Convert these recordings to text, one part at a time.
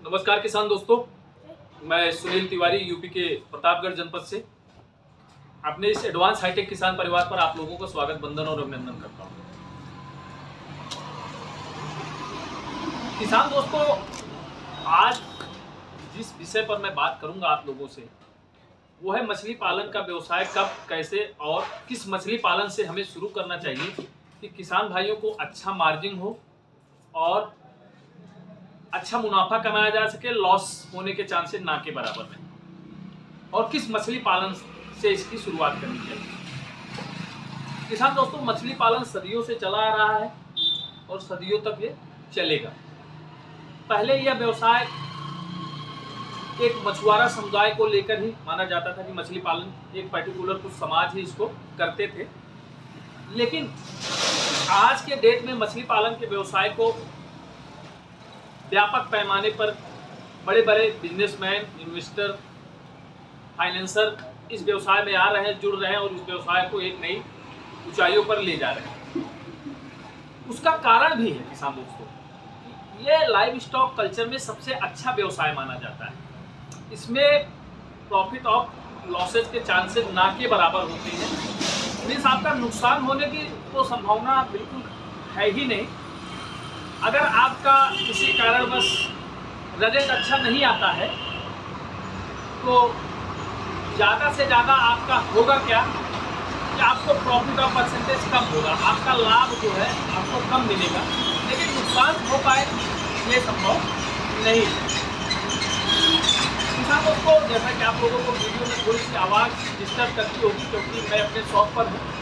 नमस्कार किसान दोस्तों, मैं सुनील तिवारी यूपी के प्रतापगढ़ जनपद से अपने इस एडवांस हाईटेक किसान परिवार पर आप लोगों को स्वागत, वंदन और अभिनंदन करता हूं। किसान दोस्तों, आज जिस विषय पर मैं बात करूंगा आप लोगों से वो है मछली पालन का व्यवसाय कब, कैसे और किस मछली पालन से हमें शुरू करना चाहिए कि किसान भाइयों को अच्छा मार्जिन हो और अच्छा मुनाफा कमाया जा सके, लॉस होने के चांसेस ना के बराबर में, और किस मछली पालन से इसकी शुरुआत करनी चाहिए। किसान दोस्तों, मछली पालन सदियों से चला आ रहा है और सदियों तक ये चलेगा। पहले यह व्यवसाय एक मछुआरा समुदाय को लेकर ही माना जाता था कि मछली पालन एक पर्टिकुलर कुछ समाज ही इसको करते थे, लेकिन आज के डेट में मछली पालन के व्यवसाय को व्यापक पैमाने पर बड़े बड़े बिजनेसमैन, इन्वेस्टर, फाइनेंसर इस व्यवसाय में आ रहे हैं, जुड़ रहे हैं और इस व्यवसाय को एक नई ऊंचाइयों पर ले जा रहे हैं। उसका कारण भी है किसान दोस्तों, ये लाइव स्टॉक कल्चर में सबसे अच्छा व्यवसाय माना जाता है। इसमें प्रॉफिट और लॉसेज के चांसेस ना के बराबर होते हैं। मीन्स आपका नुकसान होने की तो संभावना बिल्कुल है ही नहीं। अगर आपका किसी कारणवश रिजल्ट अच्छा नहीं आता है तो ज़्यादा से ज़्यादा आपका होगा क्या कि आपको प्रॉफिट और परसेंटेज कम होगा, आपका लाभ जो है आपको कम मिलेगा, लेकिन नुकसान हो पाए ये संभव नहीं है। किसान दोस्तों, जैसा कि आप लोगों को वीडियो में थोड़ी सी आवाज़ डिस्टर्ब करती होगी क्योंकि मैं अपने शॉप पर हूँ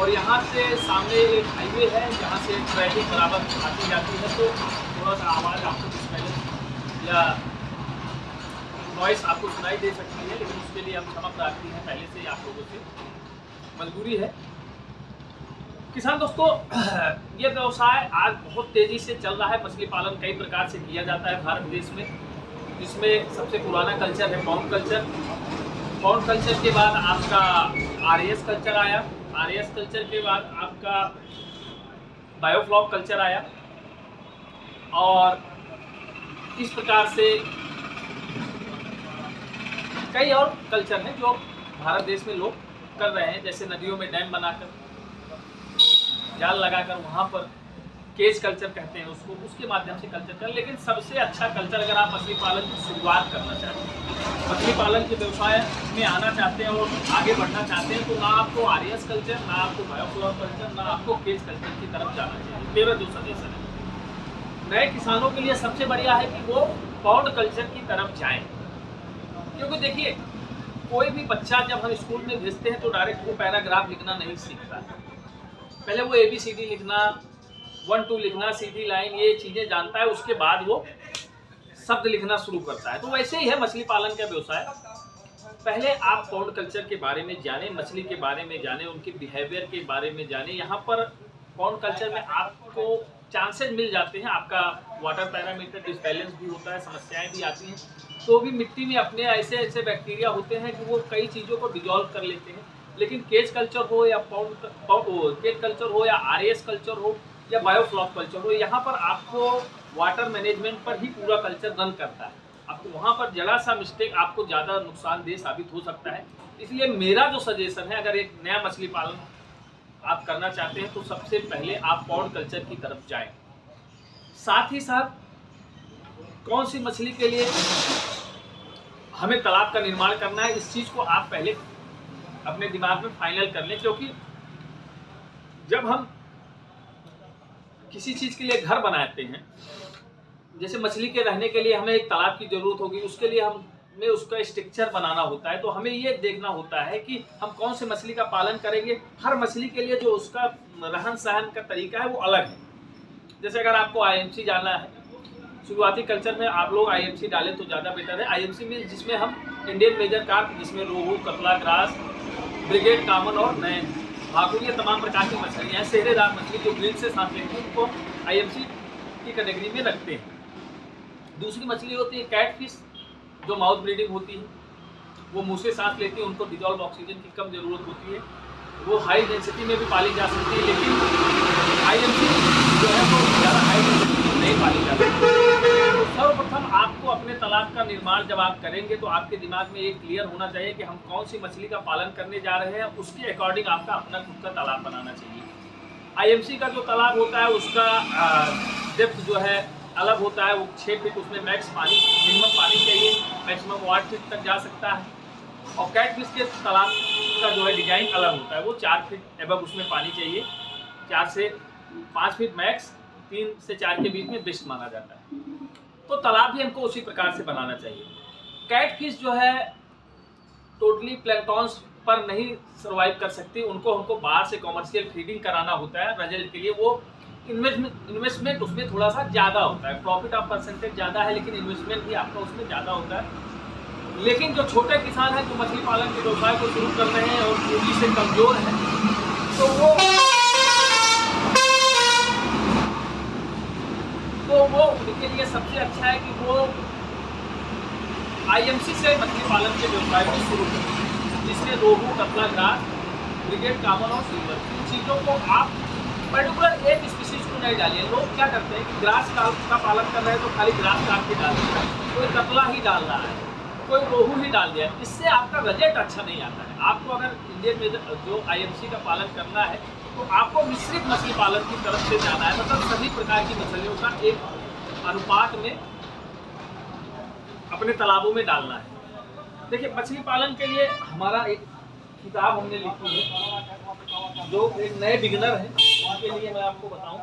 और यहाँ से सामने एक हाईवे है जहाँ से ट्रैफिक बराबर आती जाती है, तो थोड़ा सा आवाज़ आपको डिस्टर्बेंस या नॉइस आपको सुनाई दे सकती है, लेकिन उसके लिए हम क्षमा प्रार्थी हैं, पहले से ही आप लोगों से मजबूरी है। किसान दोस्तों, ये व्यवसाय आज बहुत तेज़ी से चल रहा है। मछली पालन कई प्रकार से किया जाता है भारत देश में, जिसमें सबसे पुराना कल्चर है पॉन्ड कल्चर। पॉन्ड कल्चर के बाद आपका आरएएस कल्चर आया, आरएएस कल्चर के बाद आपका बायोफ्लॉक कल्चर आया, और इस प्रकार से कई और कल्चर हैं जो भारत देश में लोग कर रहे हैं, जैसे नदियों में डैम बनाकर, जाल लगाकर वहाँ पर केज कल्चर कहते हैं उसको, उसके माध्यम से कल्चर कर। लेकिन सबसे अच्छा कल्चर अगर आप मछली पालन की शुरुआत करना चाहते हैं, मछली पालन के व्यवसाय में आना चाहते हैं और आगे बढ़ना चाहते हैं, तो ना आपको आरएएस कल्चर, ना आपको बायोफ्लॉक कल्चर, ना आपको केज कल्चर की तरफ जाना चाहिए। मेरा जो सजेशन है नए किसानों के लिए सबसे बढ़िया है कि वो पॉन्ड कल्चर की तरफ जाएँ। क्योंकि देखिए, कोई भी बच्चा जब हम स्कूल में भेजते हैं तो डायरेक्ट वो पैराग्राफ लिखना नहीं सीखता है। पहले वो ABCD लिखना, 1 2 लिखना, सीधी लाइन, ये चीज़ें जानता है, उसके बाद वो शब्द लिखना शुरू करता है। तो वैसे ही है मछली पालन का व्यवसाय। पहले आप पॉन्ड कल्चर के बारे में जाने, मछली के बारे में जाने, उनके बिहेवियर के बारे में जाने। यहाँ पर पॉन्ड कल्चर में आपको चांसेस मिल जाते हैं, आपका वाटर पैरामीटर डिसबैलेंस भी होता है, समस्याएं भी आती हैं, तो भी मिट्टी में अपने ऐसे ऐसे बैक्टीरिया होते हैं कि वो कई चीज़ों को डिजॉल्व कर लेते हैं। लेकिन केज कल्चर हो या केज कल्चर हो या आरएएस कल्चर हो या बायोफ्लॉक कल्चर हो, यहाँ पर आपको वाटर मैनेजमेंट पर ही पूरा कल्चर रन करता है। आपको वहाँ पर जरा सा मिस्टेक आपको ज़्यादा नुकसानदेह साबित हो सकता है। इसलिए मेरा जो सजेशन है, अगर एक नया मछली पालन आप करना चाहते हैं तो सबसे पहले आप पॉन्ड कल्चर की तरफ जाएं। साथ ही साथ कौन सी मछली के लिए हमें तालाब का निर्माण करना है, इस चीज़ को आप पहले अपने दिमाग में फाइनल कर लें। क्योंकि जब हम किसी चीज़ के लिए घर बनाते हैं, जैसे मछली के रहने के लिए हमें एक तालाब की ज़रूरत होगी, उसके लिए हमें उसका स्ट्रक्चर बनाना होता है, तो हमें ये देखना होता है कि हम कौन से मछली का पालन करेंगे। हर मछली के लिए जो उसका रहन सहन का तरीका है वो अलग है। जैसे अगर आपको IMC जाना है, शुरुआती कल्चर में आप लोग IMC डालें तो ज़्यादा बेटर है। IMC में जिसमें हम इंडियन मेजर कार्प, जिसमें रोहू, कतला, ग्रास, ब्रिगेड, कामन और नए भाकुर, ये तमाम प्रकार की मछलियाँ हैं। सेहरेदार मछली जो ग्रिल से सांस लेती है उनको IMC की कैटेगरी में रखते हैं। दूसरी मछली होती है कैट फिश, जो माउथ ब्रीडिंग होती है, वो मुँह से सांस लेती है, उनको डिजॉल्व ऑक्सीजन की कम ज़रूरत होती है, वो हाई डेंसिटी में भी पाली जा सकती है, लेकिन IMC जो है वो ज़्यादा हाई डेंसिटी नहीं पाली जा सकती। सर्वप्रथम आपको अपने तालाब का निर्माण जब आप करेंगे तो आपके दिमाग में ये क्लियर होना चाहिए कि हम कौन सी मछली का पालन करने जा रहे हैं, उसके अकॉर्डिंग आपका अपना खुद का तालाब बनाना चाहिए। आईएमसी का जो तालाब होता है उसका डेप्थ जो है अलग होता है, वो 6 फीट, उसमें मैक्स पानी, मिनिमम पानी चाहिए, मैक्सिमम 8 फीट तक जा सकता है। और कैटफिश के तालाब का जो है डिजाइन अलग होता है, वो 4 फीट एबव उसमें पानी चाहिए, 4 से 5 फीट मैक्स, 3 से 4 के बीच में बेस्ट माना जाता है। तो तालाब भी हमको उसी प्रकार से बनाना चाहिए। कैटफिश जो है टोटली प्लैंक्टॉन्स पर नहीं सर्वाइव कर सकती, उनको हमको बाहर से कॉमर्शियल फीडिंग कराना होता है रिजल्ट के लिए। वो इन्वेस्टमेंट उसमें थोड़ा सा ज़्यादा होता है, प्रॉफिट ऑफ परसेंटेज ज़्यादा है लेकिन इन्वेस्टमेंट भी आपका उसमें ज़्यादा होता है। लेकिन जो छोटे किसान हैं जो मछली पालन के व्यवसाय को शुरू कर रहे हैं और पूंजी से कमज़ोर हैं, तो वो उनके लिए सबसे अच्छा है कि वो आईएमसी से मछली पालन के व्यवसाय को शुरू करें, जिसमें रोहू, कतला, ग्रास, ब्रिगेड, कामन और सिल्वर, इन चीज़ों को आप पर्टिकुलर एक स्पीशीज को नहीं डालिए। लोग क्या करते हैं कि ग्रास का पालन कर रहे हैं तो खाली ग्रास काट के डाल दिया, कोई कतला ही डाल रहा है, कोई रोहू ही डाल दिया, इससे आपका रिजल्ट अच्छा नहीं आता है। आपको अगर इंडियन में जो आईएमसी का पालन करना है तो आपको मिश्रित मछली पालन की तरफ से जाना है, मतलब सभी प्रकार की मछलियों का एक अनुपात में अपने तालाबों में डालना है। देखिए, मछली पालन के लिए हमारा एक किताब हमने लिखी है, जो एक नए बिगिनर हैं उनके लिए मैं आपको बताऊं।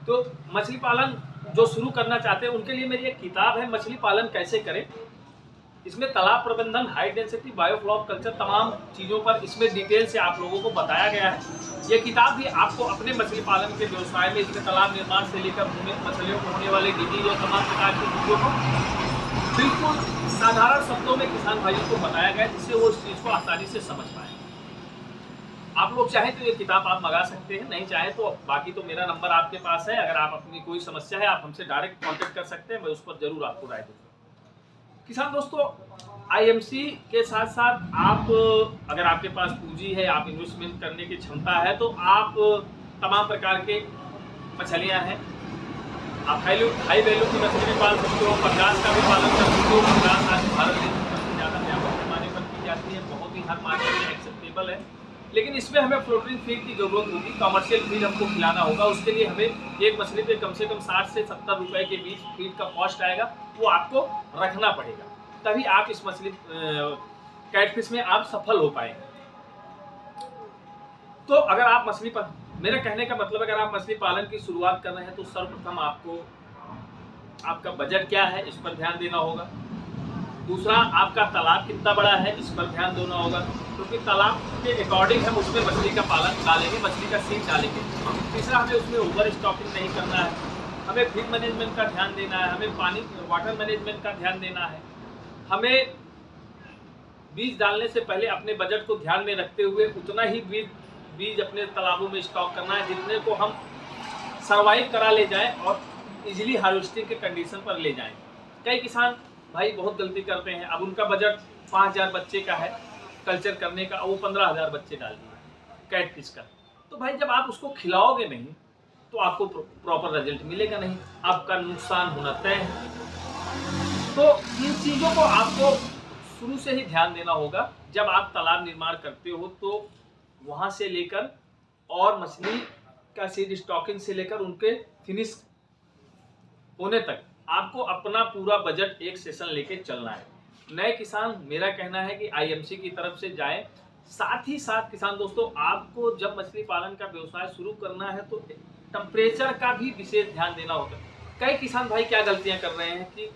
तो मछली पालन जो शुरू करना चाहते हैं उनके लिए मेरी एक किताब है, मछली पालन कैसे करें। इसमें तालाब प्रबंधन, हाई डेंसिटी, बायोफ्लॉक कल्चर, तमाम चीज़ों पर इसमें डिटेल से आप लोगों को बताया गया है। ये किताब भी आपको अपने मछली पालन के व्यवसाय में, इसमें तालाब निर्माण से लेकर मछलियों को होने वाले डिजीज और तमाम प्रकार की चीज़ों को बिल्कुल साधारण शब्दों में किसान भाइयों को बताया गया, जिससे वो इस चीज़ को आसानी से समझ पाए। आप लोग चाहें तो ये किताब आप मंगा सकते हैं, नहीं चाहें तो बाकी तो मेरा नंबर आपके पास है। अगर आप अपनी कोई समस्या है आप हमसे डायरेक्ट कांटेक्ट कर सकते हैं, मैं उस पर जरूर आपको राय दूँगा। किसान दोस्तों, आईएमसी के साथ साथ आप, अगर आपके पास पूंजी है, आप इन्वेस्टमेंट करने की क्षमता है, तो आप तमाम प्रकार के मछलियाँ हैं, आप हाई वैल्यू की मछली भी पाल सकते हो, पंगास का भी पालन कर सकते हो। पंगास आज भारत देश में सबसे ज़्यादा व्यापक पैमाने पर की जाती है, बहुत ही हर मार्केट में एक्सेप्टेबल है। लेकिन इसमें हमें फ्लोटिंग फीड की जरूरत होगी, कमर्शियल फीड हमको खिलाना होगा। उसके लिए हमें एक मछली पे कम से कम 60 से 70 रुपए के बीच फीड का कॉस्ट आएगा, वो आपको रखना पड़ेगा, तभी आप इस मछली कैटफिश में आप सफल हो पाएंगे। तो अगर आप मछली पर, मेरे कहने का मतलब अगर आप मछली पालन की शुरुआत कर रहे हैं तो सर्वप्रथम आपको आपका बजट क्या है इस पर ध्यान देना होगा। दूसरा, आपका तालाब कितना बड़ा है इस पर ध्यान देना होगा, क्योंकि तालाब के अकॉर्डिंग हम उसमें मछली का पालन डालेंगे, मछली का सीड डालेंगे। तीसरा, हमें उसमें ओवर स्टॉकिंग नहीं करना है, हमें फीड मैनेजमेंट का ध्यान देना है, हमें पानी वाटर मैनेजमेंट का ध्यान देना है, हमें बीज डालने से पहले अपने बजट को ध्यान में रखते हुए उतना ही बीज अपने तालाबों में स्टॉक करना है जितने को हम सर्वाइव करा ले जाएं और इजीली हार्वेस्टिंग के कंडीशन पर ले जाएं। कई किसान भाई बहुत गलती करते हैं, अब उनका बजट 5000 बच्चे का है कल्चर करने का, वो 15000 बच्चे डाल दिए कैटफिश का। तो भाई जब आप उसको खिलाओगे नहीं तो आपको प्रॉपर रिजल्ट मिलेगा नहीं, आपका नुकसान होना तय है। तो इन चीज़ों को आपको शुरू से ही ध्यान देना होगा। जब आप तालाब निर्माण करते हो तो वहाँ से लेकर और मछली का सीड स्टॉकिंग से लेकर उनके फिनिश होने तक आपको अपना पूरा बजट एक सेशन लेके चलना है। नए किसान, मेरा कहना है कि आईएमसी की तरफ से जाएं। साथ ही साथ किसान दोस्तों, आपको जब मछली पालन का व्यवसाय शुरू करना है तो टेम्परेचर का भी विशेष ध्यान देना होगा। कई किसान भाई क्या गलतियां कर रहे हैं कि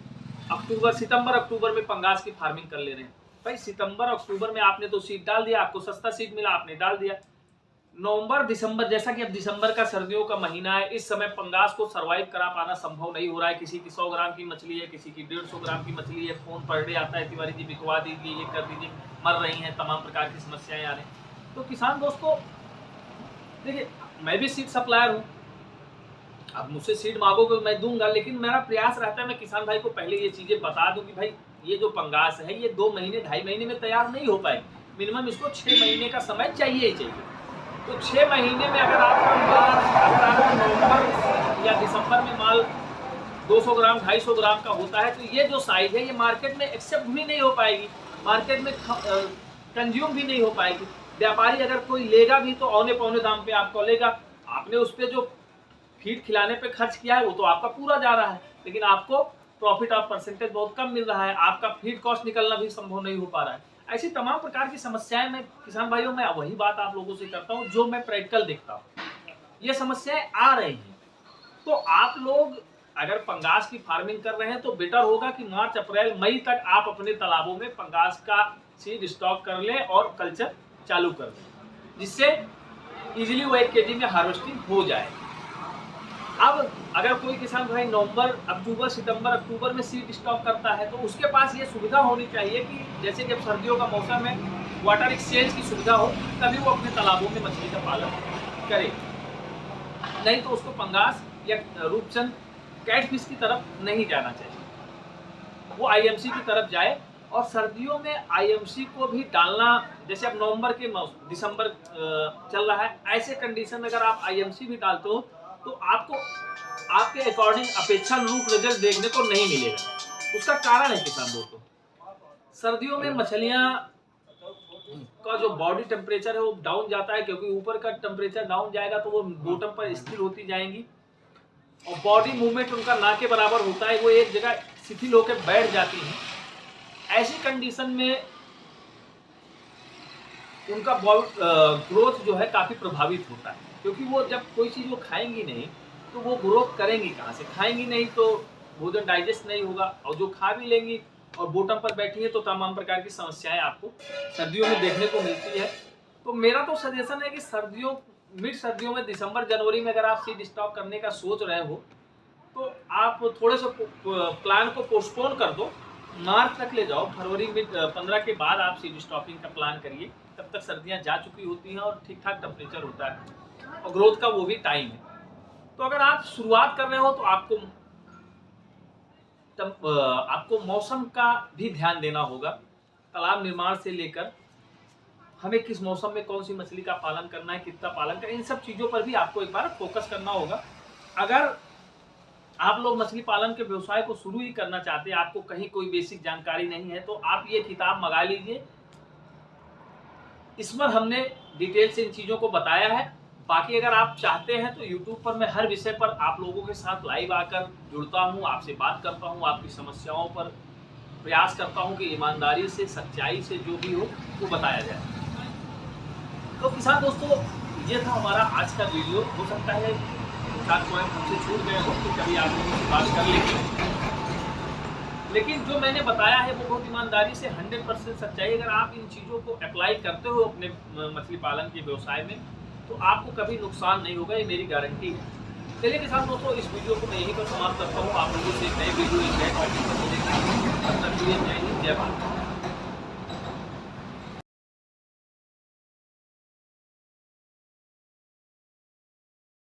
सितंबर अक्टूबर में पंगास की फार्मिंग कर ले रहे हैं। भाई सितंबर अक्टूबर में आपने तो सीड डाल दिया, आपको सस्ता सीड मिला, आपने डाल दिया। नवंबर दिसंबर, जैसा कि अब दिसंबर का सर्दियों का महीना है, इस समय पंगास को सरवाइव करा पाना संभव नहीं हो रहा है। किसी की 100 ग्राम की मछली है, किसी की 150 ग्राम की मछली है, फोन पर डे आता है, तिवारी जी बिकवा दीजिए, ये कर दीजिए, मर रही हैं, तमाम प्रकार की समस्याएं आ रही हैं। तो किसान दोस्तों देखिए, मैं भी सीड सप्लायर हूँ, अब मुझसे सीड मांगोगे मैं दूंगा, लेकिन मेरा प्रयास रहता है मैं किसान भाई को पहले ये चीज़ें बता दूं कि भाई ये जो पंगास है ये 2 महीने 2.5 महीने में तैयार नहीं हो पाए, मिनिमम इसको 6 महीने का समय चाहिए ही चाहिए। तो 6 महीने में अगर आपका माल, अगर आपका नवंबर या दिसंबर में माल 200 ग्राम 250 ग्राम का होता है, तो ये जो साइज है ये मार्केट में एक्सेप्ट भी नहीं हो पाएगी, मार्केट में कंज्यूम भी नहीं हो पाएगी। व्यापारी अगर कोई लेगा भी तो औने पौने दाम पे आपको लेगा। आपने उस पर जो फीड खिलाने पे खर्च किया है वो तो आपका पूरा जा रहा है, लेकिन आपको प्रॉफिट ऑफ परसेंटेज बहुत कम मिल रहा है, आपका फीड कॉस्ट निकलना भी संभव नहीं हो पा रहा है। ऐसी तमाम प्रकार की समस्याएं, मैं किसान भाइयों में वही बात आप लोगों से करता हूँ जो मैं प्रैक्टिकल देखता हूँ। ये समस्याएं आ रही हैं, तो आप लोग अगर पंगास की फार्मिंग कर रहे हैं तो बेटर होगा कि मार्च अप्रैल मई तक आप अपने तालाबों में पंगास का सीड स्टॉक कर लें और कल्चर चालू कर दें, जिससे इजीली वो 1 केजी में हार्वेस्टिंग हो जाए। अब अगर कोई किसान भाई नवंबर, अक्टूबर, सितंबर, अक्टूबर में सीड स्टॉक करता है तो उसके पास ये सुविधा होनी चाहिए कि जैसे कि सर्दियों का मौसम है, वाटर एक्सचेंज की सुविधा हो, तभी वो अपने तालाबों में मछली का पालन करे। नहीं तो उसको पंगास या रूपचंद कैटफिश की तरफ नहीं जाना चाहिए, वो आईएमसी की तरफ जाए। और सर्दियों में आईएमसी को भी डालना, जैसे अब नवंबर के दिसंबर चल रहा है, ऐसे कंडीशन में अगर आप आईएमसी भी डालते हो तो आपको आपके अकॉर्डिंग अपेक्षानुरूप रिजल्ट देखने को नहीं मिलेगा। उसका कारण है किसान दोस्तों, सर्दियों में मछलियां का जो बॉडी टेम्परेचर है वो डाउन जाता है, क्योंकि ऊपर का टेम्परेचर डाउन जाएगा तो वो बॉटम पर स्थिर होती जाएंगी और बॉडी मूवमेंट उनका ना के बराबर होता है, वो एक जगह शिथिल होकर बैठ जाती हैं। ऐसी कंडीशन में उनका ग्रोथ जो है काफ़ी प्रभावित होता है, क्योंकि वो जब कोई चीज़ वो खाएंगी नहीं तो वो ग्रोथ करेंगी कहाँ से, खाएंगी नहीं तो भोजन डाइजेस्ट नहीं होगा, और जो खा भी लेंगी और बॉटम पर बैठी है तो तमाम प्रकार की समस्याएं आपको सर्दियों में देखने को मिलती है। तो मेरा तो सजेशन है कि मिड सर्दियों में दिसंबर जनवरी में अगर आप सीड स्टॉक करने का सोच रहे हो तो आप थोड़े से प्लान को पोस्टपोन कर दो, मार्च तक ले जाओ, फरवरी में 15 के बाद आप सीड स्टॉकिंग का प्लान करिए। तब तक सर्दियां जा चुकी होती हैं और ठीक ठाक टेम्परेचर होता है और ग्रोथ का वो भी टाइम है। तो अगर आप शुरुआत कर रहे हो तो आपको मौसम का भी ध्यान देना होगा। तालाब निर्माण से लेकर हमें किस मौसम में कौन सी मछली का पालन करना है, कितना पालन करना है, इन सब चीज़ों पर भी आपको एक बार फोकस करना होगा। अगर आप लोग मछली पालन के व्यवसाय को शुरू ही करना चाहते हैं, आपको कहीं कोई बेसिक जानकारी नहीं है, तो आप ये किताब मंगा लीजिए। इसमें हमने डिटेल से इन चीज़ों को बताया है। बाकी अगर आप चाहते हैं तो YouTube पर मैं हर विषय पर आप लोगों के साथ लाइव आकर जुड़ता हूँ, आपसे बात करता हूँ, आपकी समस्याओं पर प्रयास करता हूँ कि ईमानदारी से, सच्चाई से जो भी हो वो बताया जाए। तो किसान दोस्तों, ये था हमारा आज का वीडियो। हो सकता है 4 पॉइंट हमसे छूट गए हो तो कभी आप लोगों से बात कर लेंगे, लेकिन जो मैंने बताया है वो बहुत ईमानदारी से 100% सच्चाई। अगर आप इन चीज़ों को अप्लाई करते हो अपने मछली पालन के व्यवसाय में तो आपको कभी नुकसान नहीं होगा, ये मेरी गारंटी है। चलिए किसान दोस्तों, इस वीडियो को मैं यहीं पर समाप्त करता हूँ। आप लोगों से नए वीडियो, नए टॉपिक पर मिलेंगे। तब तक के लिए जय हिंद, जय भारत।